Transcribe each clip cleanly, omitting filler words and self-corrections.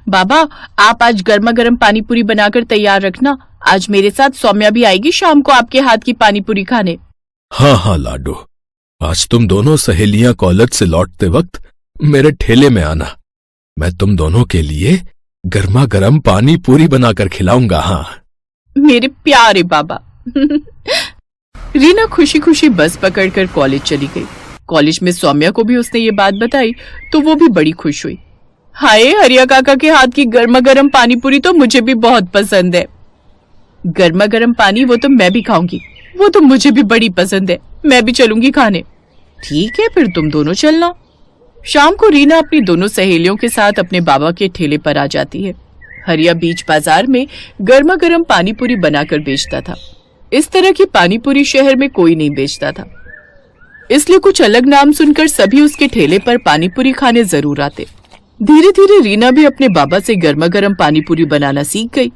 बाबा, आप आज गर्मा गर्म पानी पूरी बनाकर तैयार रखना। आज मेरे साथ सौम्या भी आएगी शाम को आपके हाथ की पानी पूरी खाने। हाँ हाँ लाडो, आज तुम दोनों सहेलियां कॉलेज से लौटते वक्त मेरे ठेले में आना। मैं तुम दोनों के लिए गर्मा गर्म पानी पूरी बनाकर खिलाऊंगा। हाँ मेरे प्यारे बाबा। रीना खुशी खुशी बस पकड़कर कॉलेज चली गई। कॉलेज में सौम्या को भी उसने ये बात बताई तो वो भी बड़ी खुश हुई। हाय, हरिया काका के हाथ की गर्मा गर्म पानी पूरी तो मुझे भी बहुत पसंद है। गर्मा गर्म पानी वो तो मैं भी खाऊंगी, वो तो मुझे भी बड़ी पसंद है। मैं भी चलूंगी खाने। ठीक है, फिर तुम दोनों चलना। शाम को रीना अपनी दोनों सहेलियों के साथ अपने बाबा के ठेले पर आ जाती है। हरिया बीच बाजार में गर्मा गर्म पानी पूरी बनाकर बेचता था। इस तरह की पानी पूरी शहर में कोई नहीं बेचता था, इसलिए कुछ अलग नाम सुनकर सभी उसके ठेले पर पानी पूरी खाने जरूर आते। धीरे धीरे रीना भी अपने बाबा से गर्मा गर्म पानी पूरी बनाना सीख गई।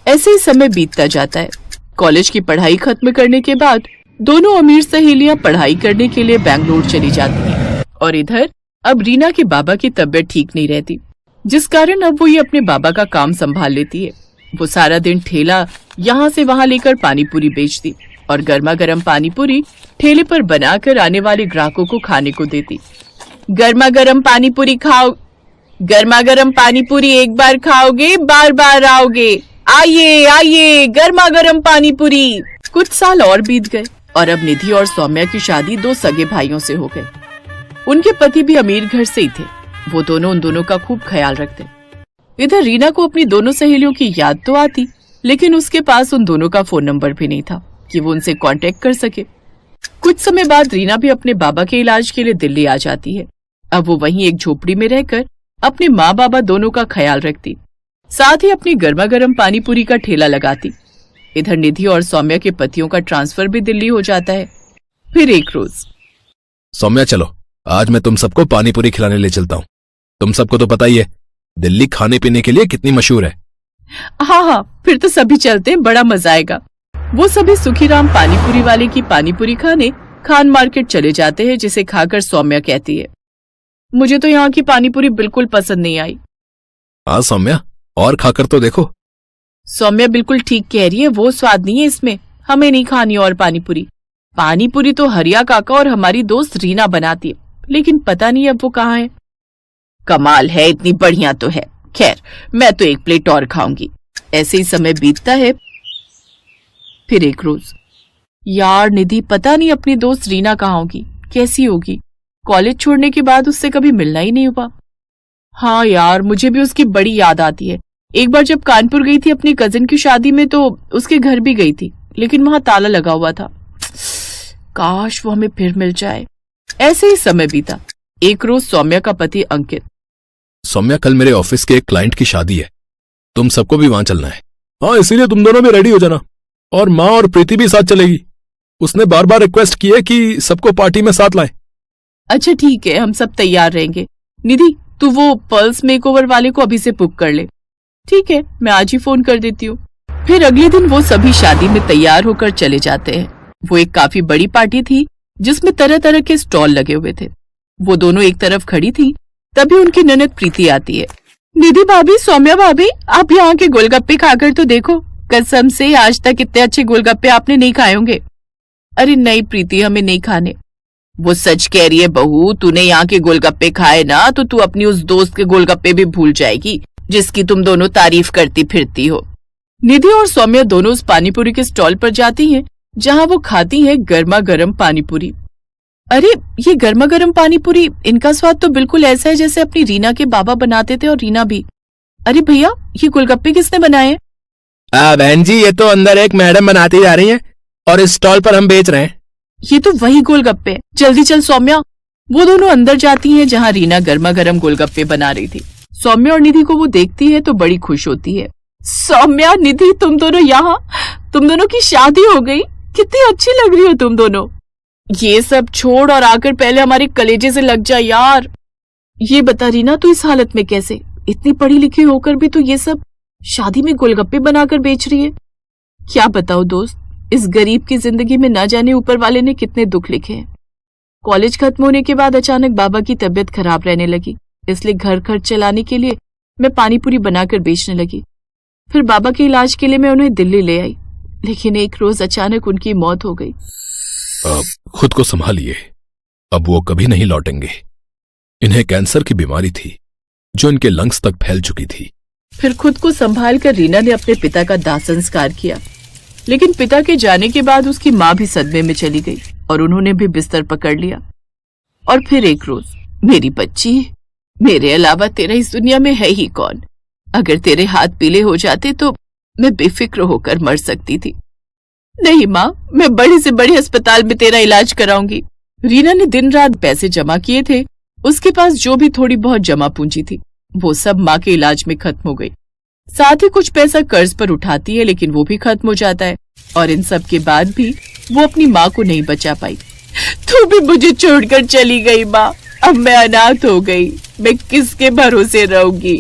ऐसे ही समय बीतता जाता है। कॉलेज की पढ़ाई खत्म करने के बाद दोनों अमीर सहेलियां पढ़ाई करने के लिए बैंगलोर चली जाती हैं और इधर अब रीना के बाबा की तबीयत ठीक नहीं रहती, जिस कारण अब वो ये अपने बाबा का काम संभाल लेती है। वो सारा दिन ठेला यहाँ से वहाँ लेकर पानी पूरी बेचती और गर्मा गर्म पानी पूरी ठेले पर बनाकर आने वाले ग्राहकों को खाने को देती। गर्मा गर्म पानी पूरी खाओ, गर्मा गर्म पानी पूरी एक बार खाओगे बार बार आओगे। आइए आइए, गर्मा गर्म पानी पूरी। कुछ साल और बीत गए और अब निधि और सौम्या की शादी दो सगे भाइयों से हो गई। उनके पति भी अमीर घर से ही थे। वो दोनों उन दोनों का खूब ख्याल रखते। इधर रीना को अपनी दोनों सहेलियों की याद तो आती, लेकिन उसके पास उन दोनों का फोन नंबर भी नहीं था कि वो उनसे कांटेक्ट कर सके। कुछ समय बाद रीना भी अपने बाबा के इलाज के लिए दिल्ली आ जाती है। अब वो वहीं एक झोपड़ी में रहकर अपने माँ बाबा दोनों का ख्याल रखती, साथ ही अपनी गर्मा गर्म पानी पूरी का ठेला लगाती। इधर निधि और सौम्या के पतियों का ट्रांसफर भी दिल्ली हो जाता है। फिर एक रोज, सौम्या चलो, आज मैं तुम सबको पानी पूरी खिलाने ले चलता हूँ। तुम सबको तो पता ही है दिल्ली खाने पीने के लिए कितनी मशहूर है। हाँ हाँ, फिर तो सभी चलते हैं, बड़ा मजा आएगा। वो सभी सुखीराम पानी पूरी वाले की पानी पूरी खाने खान मार्केट चले जाते हैं, जिसे खाकर सौम्या कहती है, मुझे तो यहाँ की पानी पूरी बिल्कुल पसंद नहीं आई। हाँ सौम्या, और खाकर तो देखो। सौम्या बिल्कुल ठीक कह रही है, वो स्वाद नहीं है इसमें, हमें नहीं खानी और पानी पूरी। पानी पूरी तो हरिया काका और हमारी दोस्त रीना बनाती है, लेकिन पता नहीं अब वो कहाँ है। कमाल है, इतनी बढ़िया तो है। खैर, मैं तो एक प्लेट और खाऊंगी। ऐसे ही समय बीतता है। फिर एक रोज, यार निधि पता नहीं अपनी दोस्त रीना कहाँ होगी, कैसी होगी। कॉलेज छोड़ने के बाद उससे कभी मिलना ही नहीं हुआ। हाँ यार, मुझे भी उसकी बड़ी याद आती है। एक बार जब कानपुर गई थी अपनी कजिन की शादी में तो उसके घर भी गई थी, लेकिन वहां ताला लगा हुआ था। काश वो हमें फिर मिल जाए। ऐसे ही समय बीता। एक रोज सौम्या का पति अंकित, सौम्या कल मेरे ऑफिस के एक क्लाइंट की शादी है, तुम सबको भी वहां चलना है। हाँ, इसीलिए तुम दोनों भी रेडी हो जाना। और माँ और प्रीति भी साथ चलेगी। उसने बार बार रिक्वेस्ट की है कि सबको पार्टी में साथ लाए। अच्छा ठीक है, हम सब तैयार रहेंगे। निधि तू वो पल्स मेकओवर वाले को अभी से बुक कर ले। ठीक है, मैं आज ही फोन कर देती हूँ। फिर अगले दिन वो सभी शादी में तैयार होकर चले जाते हैं। वो एक काफी बड़ी पार्टी थी जिसमें तरह तरह के स्टॉल लगे हुए थे। वो दोनों एक तरफ खड़ी थी, तभी उनकी ननद प्रीति आती है। निधि भाभी, सौम्या भाभी, आप यहाँ के गोलगप्पे खाकर तो देखो। कसम से आज तक इतने अच्छे गोलगप्पे आपने नहीं खाए होंगे। अरे नहीं प्रीति, हमें नहीं खाने। वो सच कह रही है बहू, तूने यहाँ के गोलगप्पे खाए ना तो तू अपनी उस दोस्त के गोलगप्पे भी भूल जाएगी जिसकी तुम दोनों तारीफ करती फिरती हो। निधि और सौम्या दोनों उस पानीपुरी के स्टॉल पर जाती हैं जहाँ वो खाती हैं गर्मा गर्म पानीपुरी। अरे ये गर्मा गर्म पानीपुरी, इनका स्वाद तो बिल्कुल ऐसा है जैसे अपनी रीना के बाबा बनाते थे और रीना भी। अरे भैया, ये गोलगप्पे किसने बनाए? बहन जी, ये तो अंदर एक मैडम बनाती जा रही है और इस स्टॉल पर हम बेच रहे हैं। ये तो वही गोलगप्पे। जल्दी चल सौम्या। वो दोनों अंदर जाती हैं जहाँ रीना गर्मा गर्म गोलगप्पे बना रही थी। सौम्या और निधि को वो देखती है तो बड़ी खुश होती है। सौम्या, निधि, तुम दोनों यहाँ, तुम दोनों की शादी हो गई, कितनी अच्छी लग रही हो तुम दोनों। ये सब छोड़ और आकर पहले हमारे कलेजे से लग जा यार। ये बता रीना, तू इस हालत में कैसे? इतनी पढ़ी लिखी होकर भी तू ये सब शादी में गोलगप्पे बनाकर बेच रही है। क्या बताओ दोस्त, इस गरीब की जिंदगी में ना जाने ऊपर वाले ने कितने दुख लिखे हैं। कॉलेज खत्म होने के बाद अचानक बाबा की तबीयत खराब रहने लगी, इसलिए घर खर्च चलाने के लिए मैं पानी पूरी बनाकर बेचने लगी। फिर बाबा के इलाज के लिए मैं उन्हें दिल्ली ले आई, लेकिन एक रोज अचानक उनकी मौत हो गई। खुद को संभालिए, अब वो कभी नहीं लौटेंगे। इन्हें कैंसर की बीमारी थी जो इनके लंग्स तक फैल चुकी थी। फिर खुद को संभाल कर रीना ने अपने पिता का दाह संस्कार किया, लेकिन पिता के जाने के बाद उसकी माँ भी सदमे में चली गई और उन्होंने भी बिस्तर पकड़ लिया। और फिर एक रोज, मेरी बच्ची, मेरे अलावा तेरा इस दुनिया में है ही कौन? अगर तेरे हाथ पीले हो जाते तो मैं बेफिक्र होकर मर सकती थी। नहीं माँ, मैं बड़े से बड़े अस्पताल में तेरा इलाज कराऊंगी। रीना ने दिन रात पैसे जमा किए थे। उसके पास जो भी थोड़ी बहुत जमा पूंजी थी वो सब माँ के इलाज में खत्म हो गई। साथ ही कुछ पैसा कर्ज पर उठाती है, लेकिन वो भी खत्म हो जाता है। और इन सब के बाद भी वो अपनी माँ को नहीं बचा पाई। तू भी मुझे छोड़कर चली गई माँ, अब मैं अनाथ हो गई। मैं किसके भरोसे रहूंगी?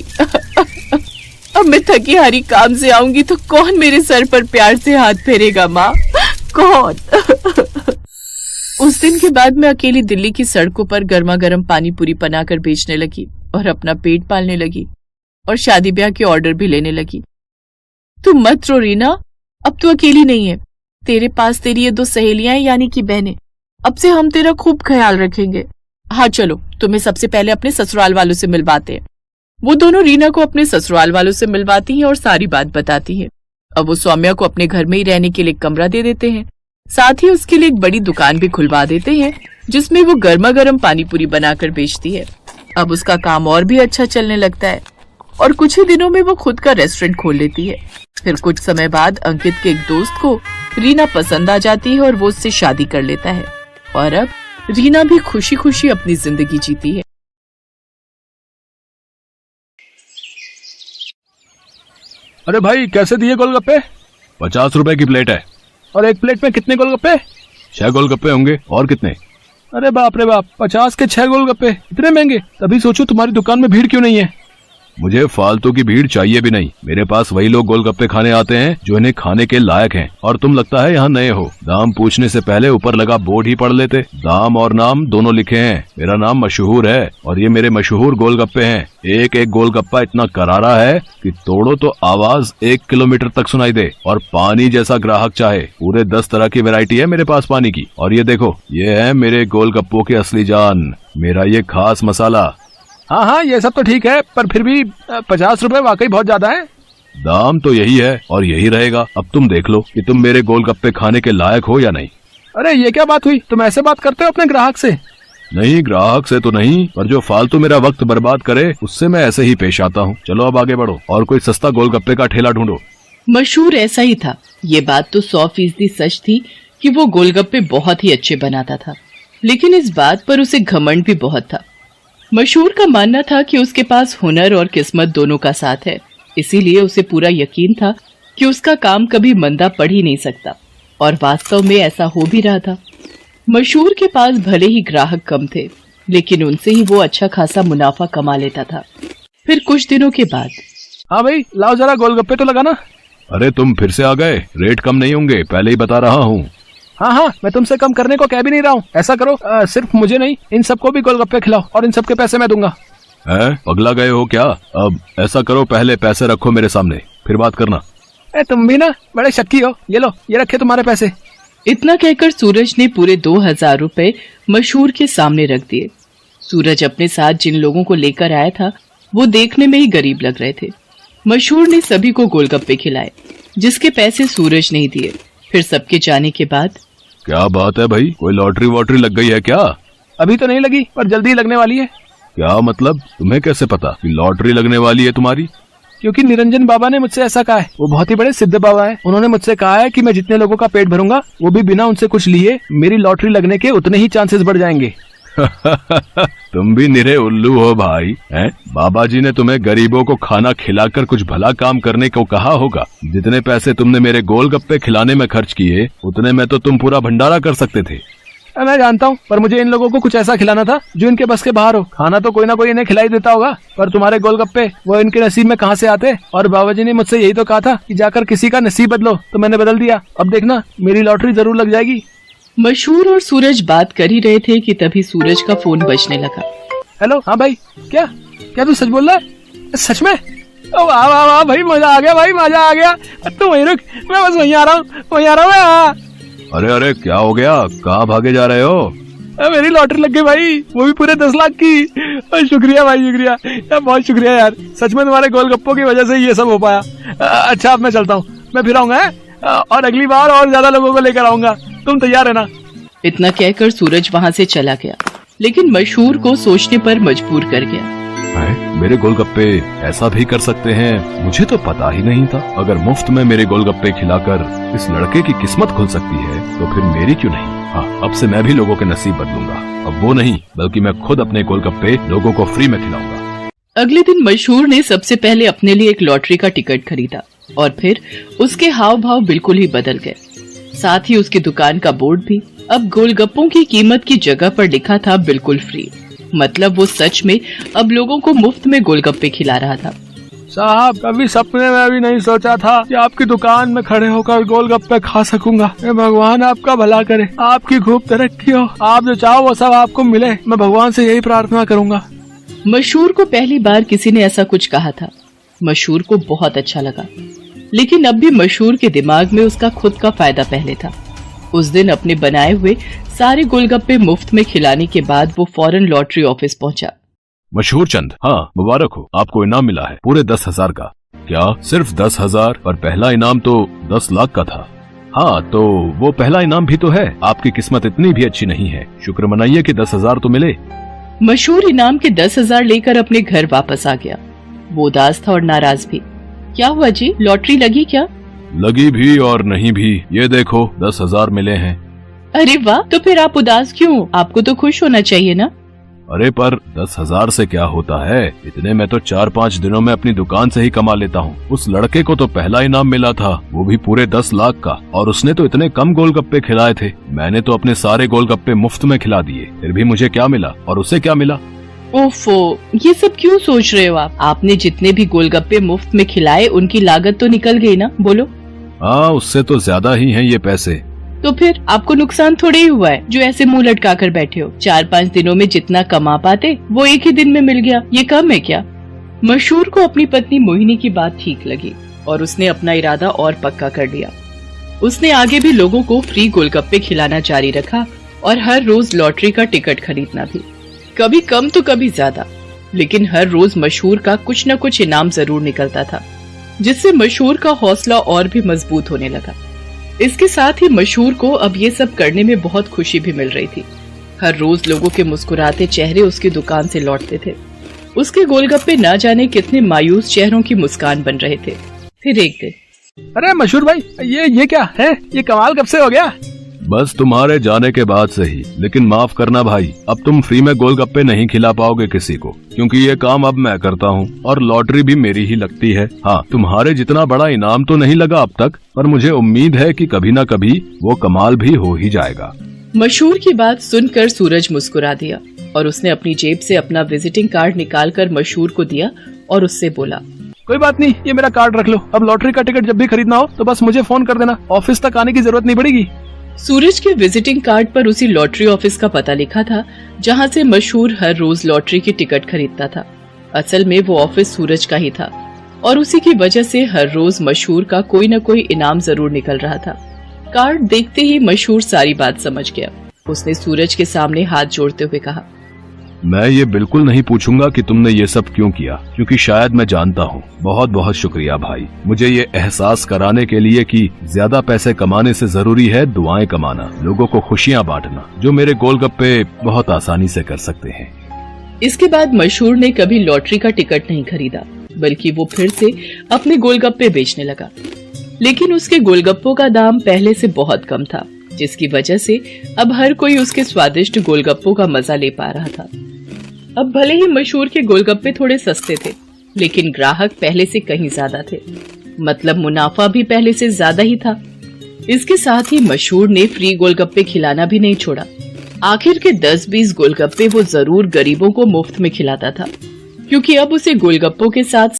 अब मैं थकी हारी काम से आऊंगी तो कौन मेरे सर पर प्यार से हाथ फेरेगा माँ? कौन? उस दिन के बाद मैं अकेली दिल्ली की सड़कों पर गर्मा गर्म पानी पूरी बनाकर बेचने लगी और अपना पेट पालने लगी और शादी ब्याह के ऑर्डर भी लेने लगी। तू मत रो रीना, अब तू अकेली नहीं है। तेरे पास तेरी ये 2 सहेलियां हैं, यानी कि बहनें। अब से हम तेरा खूब ख्याल रखेंगे। हाँ चलो, तुम्हें सबसे पहले अपने ससुराल वालों से मिलवाते हैं। वो दोनों रीना को अपने ससुराल वालों से मिलवाती हैं और सारी बात बताती हैं। अब वो सौम्या को अपने घर में ही रहने के लिए कमरा दे देते हैं। साथ ही उसके लिए एक बड़ी दुकान भी खुलवा देते हैं जिसमें वो गर्मा गर्म पानी पूरी बनाकर बेचती है। अब उसका काम और भी अच्छा चलने लगता है और कुछ ही दिनों में वो खुद का रेस्टोरेंट खोल लेती है। फिर कुछ समय बाद अंकित के एक दोस्त को रीना पसंद आ जाती है और वो उससे शादी कर लेता है और अब रीना भी खुशी खुशी अपनी जिंदगी जीती है। अरे भाई, कैसे दिए गोलगप्पे? 50 रुपए की प्लेट है। और एक प्लेट में कितने गोलगप्पे? 6 गोलगप्पे होंगे। और कितने? अरे बाप रे बाप, 50 के 6 गोलगप्पे, इतने महंगे? तभी सोचो तुम्हारी दुकान में भीड़ क्यों नहीं है। मुझे फालतू की भीड़ चाहिए भी नहीं। मेरे पास वही लोग गोलगप्पे खाने आते हैं जो इन्हें खाने के लायक हैं, और तुम लगता है यहाँ नए हो। दाम पूछने से पहले ऊपर लगा बोर्ड ही पढ़ लेते। दाम और नाम दोनों लिखे हैं। मेरा नाम मशहूर है और ये मेरे मशहूर गोलगप्पे हैं। एक एक गोलगप्पा इतना करारा है कि तोड़ो तो आवाज 1 किलोमीटर तक सुनाई दे। और पानी जैसा ग्राहक चाहे, पूरे 10 तरह की वैरायटी है मेरे पास पानी की। और ये देखो, ये है मेरे गोलगप्पों की असली जान, मेरा ये खास मसाला। हाँ हाँ, ये सब तो ठीक है, पर फिर भी 50 रुपए वाकई बहुत ज्यादा है। दाम तो यही है और यही रहेगा। अब तुम देख लो कि तुम मेरे गोलगप्पे खाने के लायक हो या नहीं। अरे ये क्या बात हुई? तुम ऐसे बात करते हो अपने ग्राहक से? नहीं, ग्राहक से तो नहीं, पर जो फालतू मेरा वक्त बर्बाद करे उससे मैं ऐसे ही पेश आता हूँ। चलो अब आगे बढ़ो और कोई सस्ता गोलगप्पे का ठेला ढूंढो। मशहूर ऐसा ही था। ये बात तो 100% सच थी कि वो गोलगप्पे बहुत ही अच्छे बनाता था, लेकिन इस बात पर उसे घमंड भी बहुत था। मशहूर का मानना था कि उसके पास हुनर और किस्मत दोनों का साथ है, इसीलिए उसे पूरा यकीन था कि उसका काम कभी मंदा पड़ ही नहीं सकता, और वास्तव में ऐसा हो भी रहा था। मशहूर के पास भले ही ग्राहक कम थे, लेकिन उनसे ही वो अच्छा खासा मुनाफा कमा लेता था। फिर कुछ दिनों के बाद, हाँ भाई, लाओ जरा गोलगप्पे तो लगाना। अरे तुम फिर से आ गए? रेट कम नहीं होंगे, पहले ही बता रहा हूँ। हाँ हाँ, मैं तुमसे कम करने को कह भी नहीं रहा हूँ। ऐसा करो, सिर्फ मुझे नहीं, इन सबको भी गोलगप्पे खिलाओ और इन सबके पैसे मैं दूंगा। है, पगला गए हो क्या? अब ऐसा करो, पहले पैसे रखो मेरे सामने, फिर बात करना। तुम भी ना बड़े शक्की हो। ये लो, ये रखे तुम्हारे पैसे। इतना कहकर सूरज ने पूरे 2000 रुपए मशहूर के सामने रख दिए। सूरज अपने साथ जिन लोगों को लेकर आया था वो देखने में ही गरीब लग रहे थे। मशहूर ने सभी को गोलगप्पे खिलाए, जिसके पैसे सूरज नहीं दिए। फिर सबके जाने के बाद, क्या बात है भाई, कोई लॉटरी वॉटरी लग गई है क्या? अभी तो नहीं लगी, पर जल्दी लगने वाली है। क्या मतलब? तुम्हें कैसे पता कि लॉटरी लगने वाली है तुम्हारी? क्योंकि निरंजन बाबा ने मुझसे ऐसा कहा है। वो बहुत ही बड़े सिद्ध बाबा है। उन्होंने मुझसे कहा है कि मैं जितने लोगों का पेट भरूंगा, वो भी बिना उनसे कुछ लिए, मेरी लॉटरी लगने के उतने ही चांसेस बढ़ जाएंगे। तुम भी निरे उल्लू हो भाई, हैं? बाबा जी ने तुम्हें गरीबों को खाना खिलाकर कुछ भला काम करने को कहा होगा। जितने पैसे तुमने मेरे गोलगप्पे खिलाने में खर्च किए, उतने में तो तुम पूरा भंडारा कर सकते थे। मैं जानता हूँ, पर मुझे इन लोगों को कुछ ऐसा खिलाना था जो इनके बस के बाहर हो। खाना तो कोई ना कोई इन्हें खिलाई देता होगा, पर तुम्हारे गोलगप्पे वो इनके नसीब में कहाँ से आते? और बाबा जी ने मुझसे यही तो कहा था कि जाकर किसी का नसीब बदलो, तो मैंने बदल दिया। अब देखना, मेरी लॉटरी जरूर लग जाएगी। मशहूर और सूरज बात कर ही रहे थे कि तभी सूरज का फोन बजने लगा। हेलो, हाँ भाई, क्या तू सच बोल रहा है? सच में? वाह वाह वाह भाई, मजा आ गया भाई, मजा आ गया। तू वहीं रुक, मैं बस वहीं आ रहा हूँ मैं। अरे अरे क्या हो गया, कहाँ भागे जा रहे हो? मेरी लॉटरी लग गई भाई, वो भी पूरे 10 लाख की। शुक्रिया भाई, शुक्रिया यार, बहुत शुक्रिया यार, सच में तुम्हारे गोलगप्पों की वजह से ये सब हो पाया। अच्छा अब मैं चलता हूँ, मैं फिर आऊंगा और अगली बार और ज्यादा लोगों को लेकर आऊंगा, तुम तैयार है ना? इतना कहकर सूरज वहाँ से चला गया, लेकिन मशहूर को सोचने पर मजबूर कर गया। मेरे गोलगप्पे ऐसा भी कर सकते हैं, मुझे तो पता ही नहीं था। अगर मुफ्त में मेरे गोलगप्पे खिलाकर इस लड़के की किस्मत खुल सकती है तो फिर मेरी क्यों नहीं? हाँ, अब से मैं भी लोगों के नसीब बदलूंगा। अब वो नहीं, बल्कि मैं खुद अपने गोलगप्पे लोगों को फ्री में खिलाऊंगा। अगले दिन मशहूर ने सबसे पहले अपने लिए एक लॉटरी का टिकट खरीदा और फिर उसके हाव भाव बिल्कुल ही बदल गए। साथ ही उसकी दुकान का बोर्ड भी अब गोलगप्पों की कीमत की जगह पर लिखा था बिल्कुल फ्री। मतलब वो सच में अब लोगों को मुफ्त में गोलगप्पे खिला रहा था। साहब, कभी सपने में भी नहीं सोचा था कि आपकी दुकान में खड़े होकर गोलगप्पे खा सकूंगा। भगवान आपका भला करे, आपकी खूब तरक्की हो, आप जो चाहो वो सब आपको मिले, मैं भगवान से यही प्रार्थना करूंगा। मशहूर को पहली बार किसी ने ऐसा कुछ कहा था। मशहूर को बहुत अच्छा लगा, लेकिन अब भी मशहूर के दिमाग में उसका खुद का फायदा पहले था। उस दिन अपने बनाए हुए सारे गोलगप्पे मुफ्त में खिलाने के बाद वो फौरन लॉटरी ऑफिस पहुंचा। मशहूर चंद, हाँ मुबारक हो, आपको इनाम मिला है पूरे 10,000 का। क्या सिर्फ 10,000? और पहला इनाम तो 10 लाख का था। हाँ तो वो पहला इनाम भी तो है। आपकी किस्मत इतनी भी अच्छी नहीं है, शुक्र मनाइए कि 10,000 तो मिले। मशहूर इनाम के 10,000 लेकर अपने घर वापस आ गया। वो उदास था और नाराज भी। क्या हुआ जी, लॉटरी लगी क्या? लगी भी और नहीं भी, ये देखो 10,000 मिले हैं। अरे वाह, तो फिर आप उदास क्यों? आपको तो खुश होना चाहिए ना। अरे पर 10,000 से क्या होता है, इतने में तो 4-5 दिनों में अपनी दुकान से ही कमा लेता हूँ। उस लड़के को तो पहला इनाम मिला था, वो भी पूरे 10 लाख का, और उसने तो इतने कम गोलगप्पे खिलाए थे। मैंने तो अपने सारे गोलगप्पे मुफ्त में खिला दिए, फिर भी मुझे क्या मिला और उसे क्या मिला? ओफो, ये सब क्यों सोच रहे हो आप? आपने जितने भी गोलगप्पे मुफ्त में खिलाए उनकी लागत तो निकल गई ना, बोलो। हाँ, उससे तो ज्यादा ही हैं ये पैसे। तो फिर आपको नुकसान थोड़े ही हुआ है जो ऐसे मुंह लटका कर बैठे हो। 4-5 दिनों में जितना कमा पाते वो एक ही दिन में मिल गया, ये कम है क्या? मशहूर को अपनी पत्नी मोहिनी की बात ठीक लगी और उसने अपना इरादा और पक्का कर लिया। उसने आगे भी लोगों को फ्री गोलगप्पे खिलाना जारी रखा और हर रोज लॉटरी का टिकट खरीदना भी, कभी कम तो कभी ज्यादा, लेकिन हर रोज मशहूर का कुछ न कुछ इनाम जरूर निकलता था, जिससे मशहूर का हौसला और भी मजबूत होने लगा। इसके साथ ही मशहूर को अब ये सब करने में बहुत खुशी भी मिल रही थी। हर रोज लोगों के मुस्कुराते चेहरे उसकी दुकान से लौटते थे। उसके गोलगप्पे न जाने कितने मायूस चेहरों की मुस्कान बन रहे थे। फिर एक दिन, अरे मशहूर भाई, ये क्या है? ये कमाल कब से हो गया? बस तुम्हारे जाने के बाद से ही। लेकिन माफ करना भाई, अब तुम फ्री में गोलगप्पे नहीं खिला पाओगे किसी को, क्योंकि ये काम अब मैं करता हूँ और लॉटरी भी मेरी ही लगती है। हाँ, तुम्हारे जितना बड़ा इनाम तो नहीं लगा अब तक, पर मुझे उम्मीद है कि कभी न कभी वो कमाल भी हो ही जाएगा। मशहूर की बात सुनकर सूरज मुस्कुरा दिया और उसने अपनी जेब से अपना विजिटिंग कार्ड निकालकर मशहूर को दिया और उससे बोला, कोई बात नहीं, ये मेरा कार्ड रख लो। अब लॉटरी का टिकट जब भी खरीदना हो तो बस मुझे फोन कर देना, ऑफिस तक आने की जरूरत नहीं पड़ेगी। सूरज के विजिटिंग कार्ड पर उसी लॉटरी ऑफिस का पता लिखा था जहां से मशहूर हर रोज लॉटरी की टिकट खरीदता था। असल में वो ऑफिस सूरज का ही था और उसी की वजह से हर रोज मशहूर का कोई न कोई इनाम जरूर निकल रहा था। कार्ड देखते ही मशहूर सारी बात समझ गया। उसने सूरज के सामने हाथ जोड़ते हुए कहा, मैं ये बिल्कुल नहीं पूछूंगा कि तुमने ये सब क्यों किया, क्योंकि शायद मैं जानता हूँ। बहुत बहुत शुक्रिया भाई, मुझे ये एहसास कराने के लिए कि ज्यादा पैसे कमाने से जरूरी है दुआएं कमाना, लोगों को खुशियाँ बांटना, जो मेरे गोलगप्पे बहुत आसानी से कर सकते हैं। इसके बाद मशहूर ने कभी लॉटरी का टिकट नहीं खरीदा, बल्कि वो फिर से अपने गोलगप्पे बेचने लगा। लेकिन उसके गोलगप्पों का दाम पहले से बहुत कम था, जिसकी वजह से अब हर कोई उसके स्वादिष्ट गोलगप्पों का मजा ले पा रहा था। अब भले ही मशहूर के गोलगप्पे थोड़े सस्ते थे, लेकिन ग्राहक पहले से कहीं ज्यादा थे। मतलब मुनाफा भी पहले से ज्यादा ही था। इसके साथ ही मशहूर ने फ्री गोलगप्पे खिलाना भी नहीं छोड़ा। आखिर के 10-20 गोलगप्पे वो जरूर गरीबों को मुफ्त में खिलाता था, क्योंकि अब उसे गोलगप्पों के साथ